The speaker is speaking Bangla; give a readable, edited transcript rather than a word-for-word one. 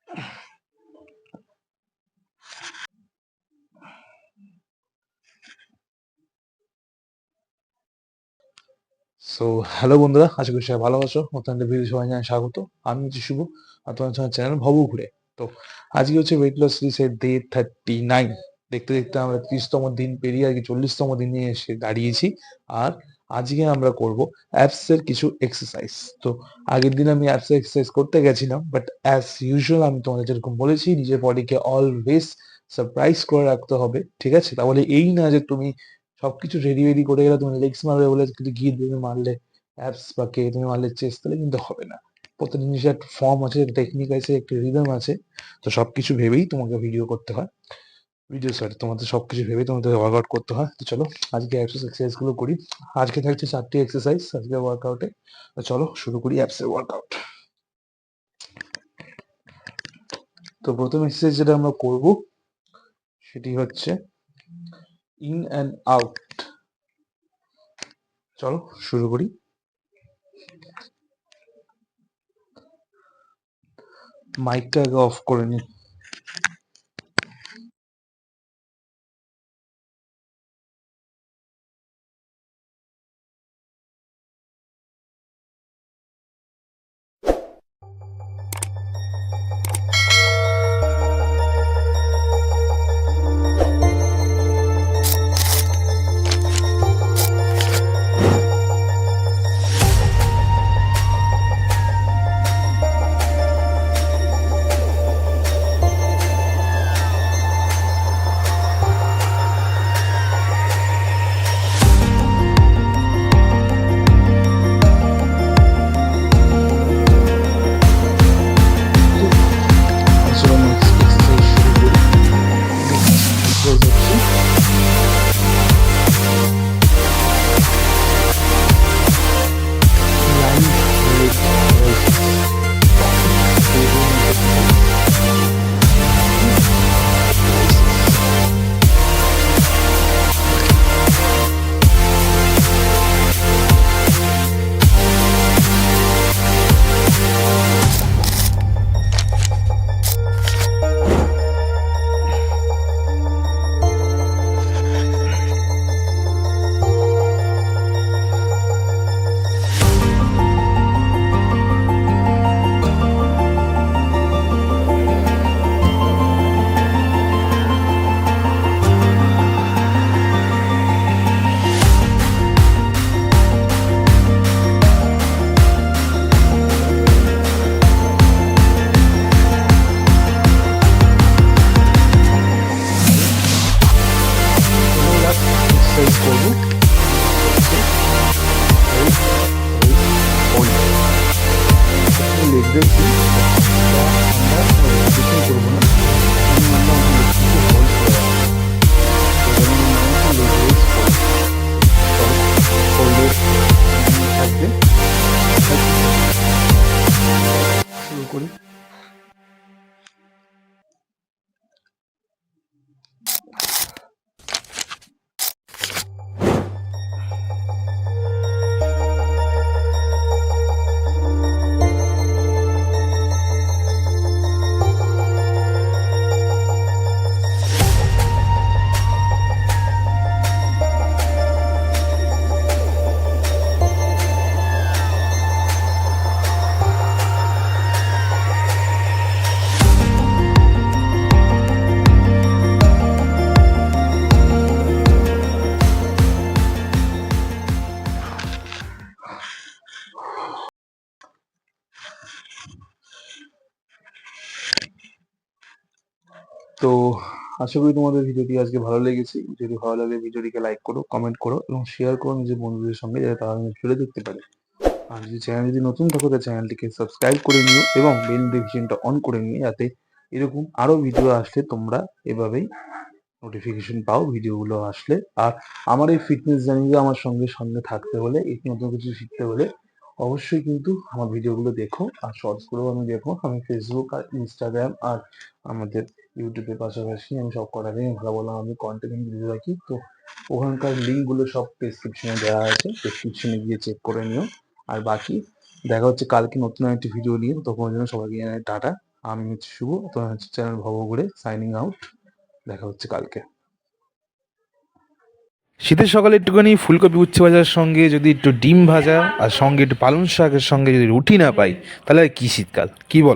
সো হ্যালো বন্ধুরা, আশা করি সবাই ভালো আছো। নতুন একটা ভিডিও সবাই জানাই স্বাগত। আমি হচ্ছি শুভ, আর তোমার চ্যানেল ভব ঘুরে। তো আজকে হচ্ছে ওয়েট লস সিরিজের ডে 39। দেখতে দেখতে আমরা 30তম দিন পেরিয়ে আর কি 40তম দিনে এসে দাঁড়িয়েছি। আর আজকে আমরা করব অ্যাপস এর কিছু এক্সারসাইজ। তো আগের দিন আমি অ্যাপস এর এক্সারসাইজ করতে গেছিলাম, বাট অ্যাজ ইউজুয়াল আমি তোমাদের যেরকম বলেছি, নিজের বডিকে অলওয়েজ সারপ্রাইজ করে রাখতে হবে, ঠিক আছে? তাহলে এই না যে তুমি সবকিছু রেডি রেডি করে গেলে, তুমি লেগস মারবে বলে কিন্তু গিয়ে তুমি মারলে অ্যাপস বা কে তুমি মারলে চেস্ট, তাহলে কিন্তু হবে না। প্রত্যেক জিনিসের একটা ফর্ম আছে, একটা টেকনিক আছে, একটা রিদম আছে। তো সবকিছু ভেবেই তোমাকে ভিডিও করতে হয়। তোমাদের সবকিছু ভেবেই তোমাদের ওয়ার্কআউট করতে হয়। তো চলো আজকে এক্সারসাইজ গুলো করি। আজকে থাকছে 4টি এক্সারসাইজ আজকে ওয়ার্কআউটে। তো চলো শুরু করি অ্যাপস এর ওয়ার্কআউট। তো প্রথম এক্সারসাইজ যেটা আমরা করব সেটি হচ্ছে ইন অ্যান্ড আউট। চলো শুরু করি। মাইকটা আগে অফ করে নি। করি। তো আশা করি তোমাদের ভিডিওটি আজকে ভালো লেগেছে। যদি ভালো লাগে ভিডিওটিকে লাইক করো, কমেন্ট করো এবং শেয়ার করো নিজের বন্ধুদের সঙ্গে, যাতে তারা ভিডিও দেখতে পারে। আর যদি চ্যানেল যদি নতুন থাকো, তাহলে চ্যানেলটিকে সাবস্ক্রাইব করে নিও এবং বেল নোটিফিকেশনটা অন করে নিও, যাতে এরকম আরো ভিডিও আসলে তোমরা এভাবেই নোটিফিকেশন পাও ভিডিওগুলো আসলে। আর আমার এই ফিটনেস জার্নিতে আমার সঙ্গে সঙ্গে থাকতে হলে, এই নতুন কিছু শিখতে হলে অবশ্যই কিন্তু আমার ভিডিওগুলো দেখো, আর শর্টস গুলো আমি দেখো। আমি ফেসবুক আর ইনস্টাগ্রাম আর আমাদের ইউটিউবের পাশাপাশি আমি সব কটাতেই ভালো ভালো আমি কন্টেন্ট ভিডিও রাখি। তো ওখানকার লিঙ্ক গুলো সব ডেসক্রিপশনে দেওয়া আছে, ডেসক্রিপশনে গিয়ে চেক করে নিও। আর বাকি দেখা হচ্ছে কালকে নতুন একটি ভিডিও নিয়ে। তখন জন্য সবাইকে জানাই টাটা। আমি হচ্ছে শুভ, তোমার হচ্ছে চ্যানেল ভব ঘুরে সাইনিং আউট। দেখা হচ্ছে কালকে। শীতের সকালে একটুখানি ফুলকপি উচ্ছে ভাজার সঙ্গে যদি একটু ডিম ভাজা আর সঙ্গে একটু পালং শাকের সঙ্গে যদি রুটি না পাই, তাহলে আর কি শীতকাল, কি বলো?